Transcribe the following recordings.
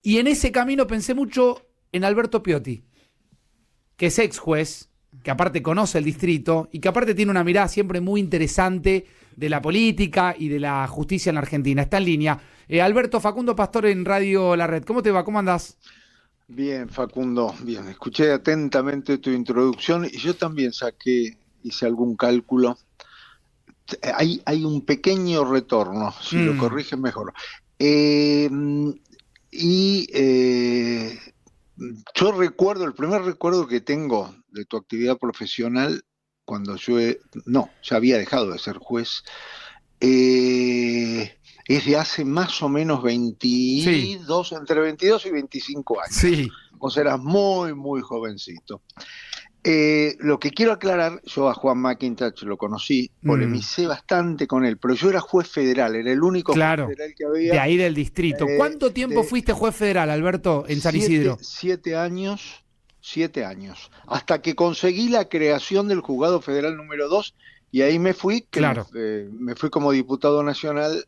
Y en ese camino pensé mucho en Alberto Piotti, que es ex juez, que aparte conoce el distrito y que aparte tiene una mirada siempre muy interesante de la política y de la justicia en la Argentina. Está en línea. Alberto, Facundo Pastor en Radio La Red. ¿Cómo te va? ¿Cómo andás? Bien, Facundo, bien, escuché atentamente tu introducción y yo también hice algún cálculo. Hay un pequeño retorno, si lo Mm, corriges mejor. Eh, y yo recuerdo, el primer recuerdo que tengo de tu actividad profesional, cuando no, ya había dejado de ser juez, es de hace más o menos sí, 22, entre 22 y 25 años. sí. Vos eras muy, muy jovencito. Lo que quiero aclarar, yo a Juan McIntosh lo conocí, Mm, polemicé bastante con él, pero yo era juez federal, era el único juez claro. federal que De había ahí del distrito. ¿Cuánto tiempo de fuiste juez federal, Alberto, en San siete, Isidro? 7 años, 7 años, hasta que conseguí la creación del Juzgado Federal número 2 y ahí me fui, Claro. me fui como diputado nacional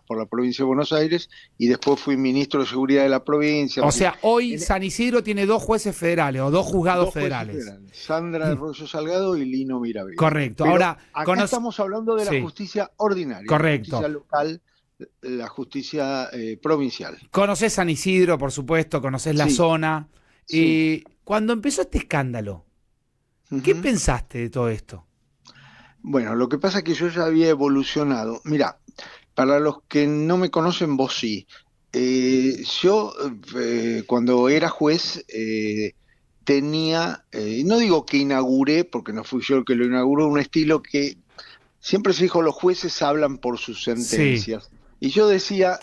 por la provincia de Buenos Aires y después fui ministro de Seguridad de la provincia. O sea, hoy En- San Isidro tiene dos jueces federales o dos juzgados Dos jueces federales. federales, Sandra Arroyo Salgado y Lino Mirabiel. Correcto. Pero Ahora, acá estamos hablando de la sí, justicia ordinaria, la correcto. justicia local, la justicia provincial. Conocés San Isidro, por supuesto, conocés la Sí, zona. sí. Cuando empezó este escándalo, ¿qué Ujú. pensaste de todo esto? Bueno, lo que pasa es que yo ya había evolucionado. Mira, para los que no me conocen, vos sí. Yo, cuando era juez, no digo que inauguré, porque no fui yo el que lo inauguró, un estilo que siempre se dijo, los jueces hablan por sus Sí, sentencias. Y yo decía,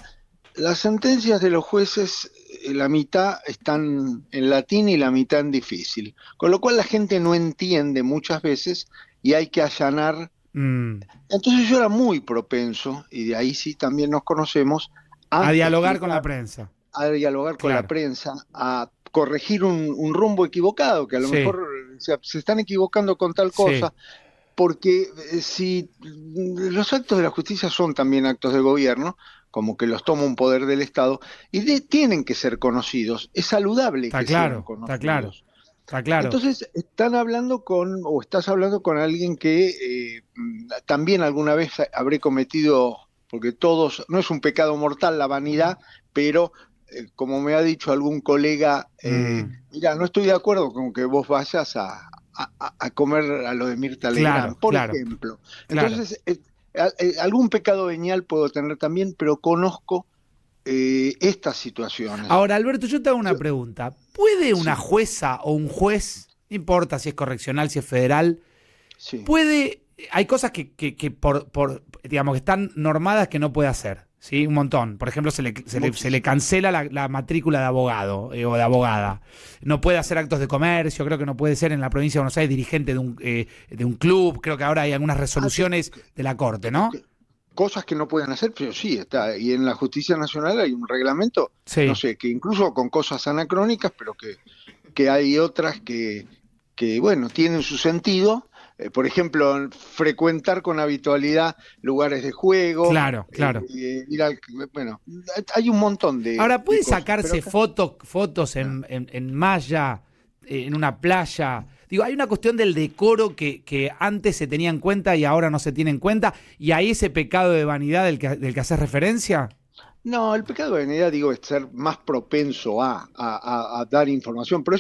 las sentencias de los jueces, la mitad están en latín y la mitad en difícil, con lo cual la gente no entiende muchas veces y hay que allanar. mm, Entonces yo era muy propenso, y de ahí sí también nos conocemos, a a dialogar con la explicar, prensa. a dialogar con la Claro. prensa, a corregir un rumbo equivocado, que a lo Sí, mejor se están equivocando con tal sí, cosa, porque si los actos de la justicia son también actos de gobierno, como que los toma un poder del Estado, y tienen que ser conocidos, es saludable está que sean claro, está claro, conocidos. está claro. Entonces, estás hablando con alguien que también alguna vez habré cometido, porque todos, no es un pecado mortal la vanidad, pero como me ha dicho algún colega, Mm, mira, no estoy de acuerdo con que vos vayas a comer a lo de Mirta Legrand, claro, por claro, ejemplo. claro. Entonces, algún pecado venial puedo tener también, pero conozco estas situaciones. Ahora, Alberto, yo te hago una Yo, pregunta. ¿Puede una sí, jueza o un juez, no importa si es correccional, si es federal, sí. puede, hay cosas que digamos, que están normadas que no puede hacer, ¿sí? Un montón. Por ejemplo, se le Muchísimo. cancela la matrícula de abogado o de abogada. No puede hacer actos de comercio, creo que no puede ser en la provincia de Buenos Aires dirigente de un club. Creo que ahora hay algunas Ah, resoluciones de la Corte, ¿no? que- cosas que no pueden hacer, pero sí está. Y en la justicia nacional hay un reglamento, no Sí. sé, que incluso con cosas anacrónicas, pero que hay otras bueno, tienen su sentido. Por ejemplo, frecuentar con habitualidad lugares de juego, Claro, claro. bueno, hay un montón Ahora, de ¿puede cosas, pero sacarse acá, fotos no. en malla, en una playa? Digo, hay una cuestión del decoro que antes se tenía en cuenta y ahora no se tiene en cuenta, y hay ese pecado de vanidad del que haces referencia. No, el pecado de vanidad, digo, es ser más propenso a dar información. Por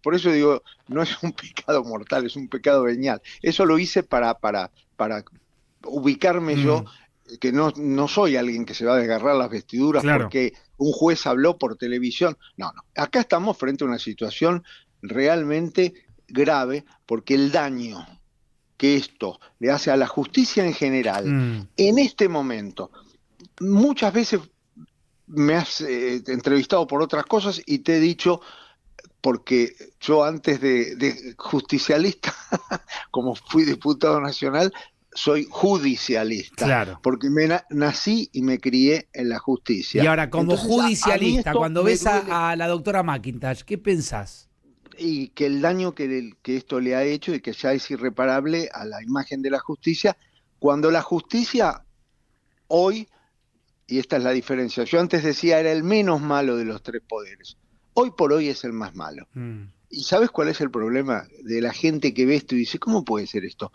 por eso digo, no es un pecado mortal, es un pecado venial. Eso lo hice para ubicarme yo, Mm, que no soy alguien que se va a desgarrar las vestiduras claro. porque un juez habló por televisión. No, no. Acá estamos frente a una situación realmente grave porque el daño que esto le hace a la justicia en general Mm, en este momento, muchas veces me has entrevistado por otras cosas y te he dicho, porque yo antes de justicialista, como fui diputado nacional, soy judicialista, claro. porque nací y me crié en la Y justicia. ahora, como Entonces a mí judicialista, esto cuando me ves duele a la doctora McIntosh, ¿qué pensás? y que el daño que esto le ha hecho y que ya es irreparable a la imagen de la justicia, cuando la justicia hoy y esta es la diferencia, yo antes decía era el menos malo de los tres poderes, hoy por hoy es el más malo. ¿Y sabes cuál es el problema de la gente que ve esto y dice, ¿cómo puede ser esto?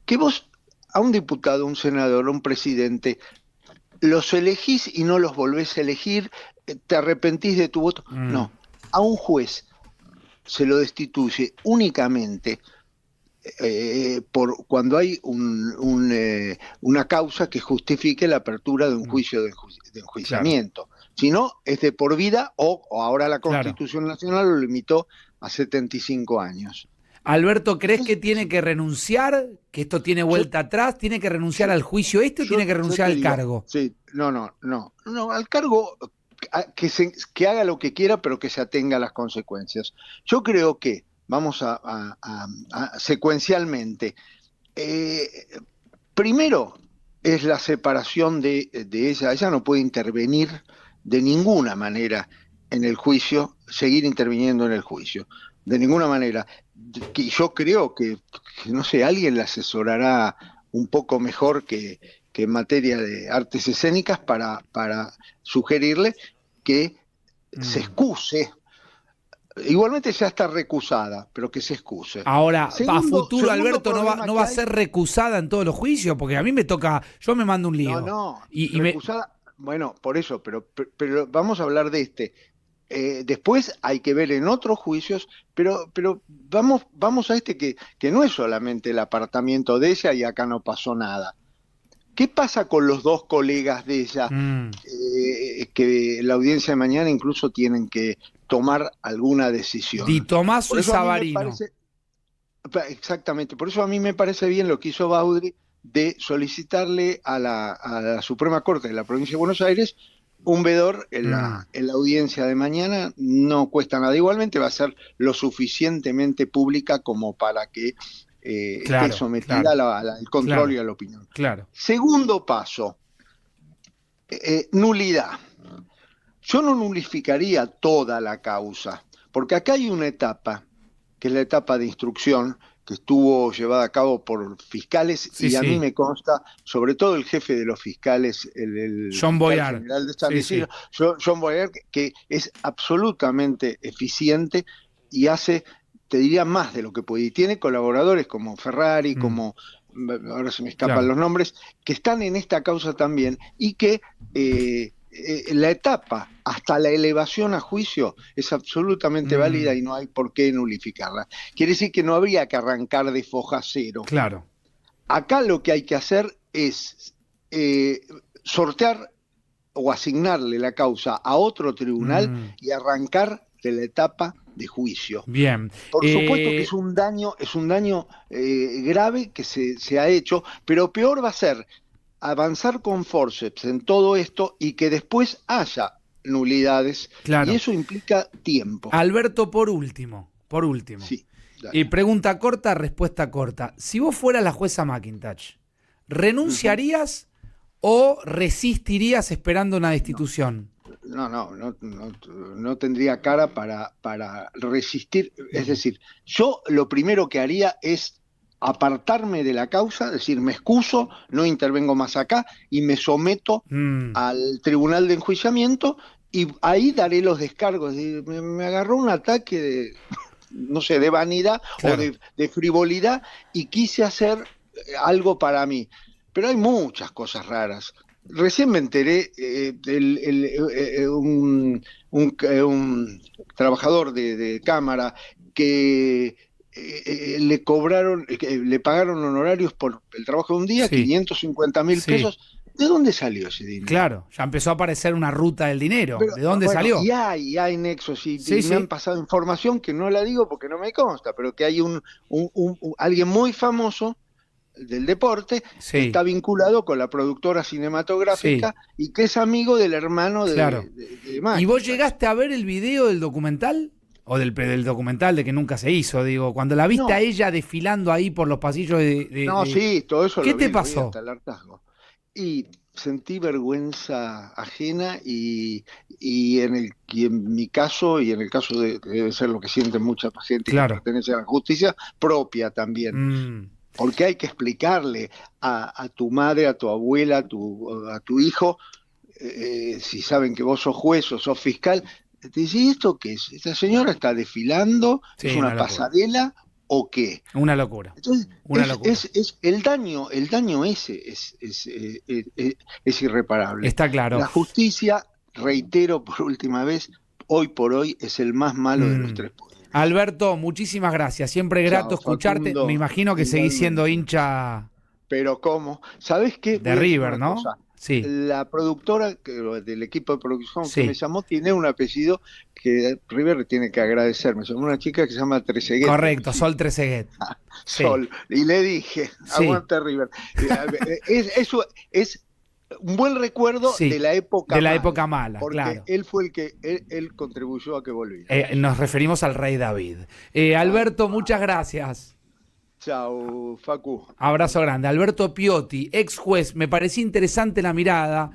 Que vos a un diputado, un senador, un presidente, los elegís y no los volvés a elegir, te arrepentís de tu voto. No, a un juez se lo destituye únicamente por cuando hay una causa que justifique la apertura de un juicio de enjuiciamiento. Claro. Si no, es de por vida o ahora la Constitución Nacional lo limitó a 75 años. Alberto, ¿crees que tiene que renunciar? ¿Que esto tiene vuelta atrás? ¿Tiene que renunciar al juicio o tiene que renunciar al cargo? Sí, no, al cargo que haga lo que quiera, pero que se atenga a las consecuencias. Yo creo que, vamos a secuencialmente, primero es la separación de ella no puede intervenir de ninguna manera en el juicio, seguir interviniendo en el juicio, de ninguna manera. Y yo creo que, no sé, alguien la asesorará un poco mejor que en materia de artes escénicas para sugerirle que se excuse. Igualmente ya está recusada, pero que se excuse. Ahora, a futuro, Alberto, no va a ser recusada en todos los juicios, porque a mí me toca, yo me mando un lío. No, recusada, bueno, por eso, pero vamos a hablar de este. Después hay que ver en otros juicios, pero vamos a este que no es solamente el apartamiento de ella y acá no pasó nada. ¿Qué pasa con los dos colegas de ella que la audiencia de mañana incluso tienen que tomar alguna decisión? Di Tomaso y Savarino. Exactamente, por eso a mí me parece bien lo que hizo Baudry de solicitarle a la Suprema Corte de la Provincia de Buenos Aires un vedor en la audiencia de mañana. No cuesta nada, igualmente va a ser lo suficientemente pública como para que esté sometida al control y a la opinión. Claro. Segundo paso, nulidad. Yo no nulificaría toda la causa, porque acá hay una etapa, que es la etapa de instrucción, que estuvo llevada a cabo por fiscales, a mí me consta, sobre todo el jefe de los fiscales, el John Boyar, general de San Isidro, John Boyar, que es absolutamente eficiente y hace, te diría, más de lo que puede. Y tiene colaboradores como Ferrari, como, ahora se me escapan los nombres, que están en esta causa también y que la etapa hasta la elevación a juicio es absolutamente válida y no hay por qué nulificarla. Quiere decir que no habría que arrancar de foja cero. Claro. Acá lo que hay que hacer es sortear o asignarle la causa a otro tribunal y arrancar de la etapa de juicio. Bien. Por supuesto que es un daño grave que se ha hecho, pero peor va a ser avanzar con forceps en todo esto y que después haya nulidades. Claro. Y eso implica tiempo. Alberto, por último. Sí. Pregunta corta, respuesta corta. Si vos fueras la jueza McIntosh, ¿renunciarías o resistirías esperando una destitución? No tendría cara para resistir. Es decir, yo lo primero que haría es apartarme de la causa, es decir, me excuso, no intervengo más acá y me someto al tribunal de enjuiciamiento y ahí daré los descargos. Me agarró un ataque de, no sé, de vanidad o de frivolidad y quise hacer algo para mí. Pero hay muchas cosas raras. Recién me enteré un trabajador de cámara que le pagaron honorarios por el trabajo de un día, 550.000 pesos. ¿De dónde salió ese dinero? Claro, ya empezó a aparecer una ruta del dinero. Pero, ¿de dónde salió? Y hay nexos, y me han pasado información que no la digo porque no me consta, pero que hay alguien muy famoso del deporte que está vinculado con la productora cinematográfica y que es amigo del hermano de Max. ¿Y vos llegaste a ver el video del documental? O del documental de que nunca se hizo, digo, cuando la viste a ella desfilando ahí por los pasillos sí, todo eso. ¿Qué te pasó? Hasta el hartazgo. Y sentí vergüenza ajena y en mi caso, y en el caso debe ser lo que sienten muchas pacientes que pertenecen a la justicia, propia también. Porque hay que explicarle a tu madre, a tu abuela, a tu hijo, si saben que vos sos juez o sos fiscal, te dicen, ¿y esto qué es? ¿Esta señora está desfilando? Sí, ¿Es una una locura. pasarela o qué? Una locura. Entonces, Una locura. es el daño ese es irreparable. Está claro. La justicia, reitero por última vez, hoy por hoy es el más malo de los Mm. tres poderes. Alberto, muchísimas gracias. Siempre grato Chao, escucharte. Me Facundo, imagino que seguís siendo igualmente. hincha Pero ¿cómo? ¿Sabés qué? de Voy a decir River, una ¿no? cosa. Sí, La productora del equipo de producción que me sí. llamó tiene un apellido que River tiene que agradecer. Me llamó una chica que se llama Trezeguet de Correcto, apellido. Sol Trezeguet. Sí, Sol. Y le dije, sí, aguante River. Eso es un buen recuerdo de sí. la De época la mala, época mala, porque claro. él fue el que él contribuyó a que volviéramos. Nos referimos al rey David. Tal Alberto, cual. muchas gracias. Chau, Facu. Abrazo grande. Alberto Piotti, ex juez. Me parecía interesante la mirada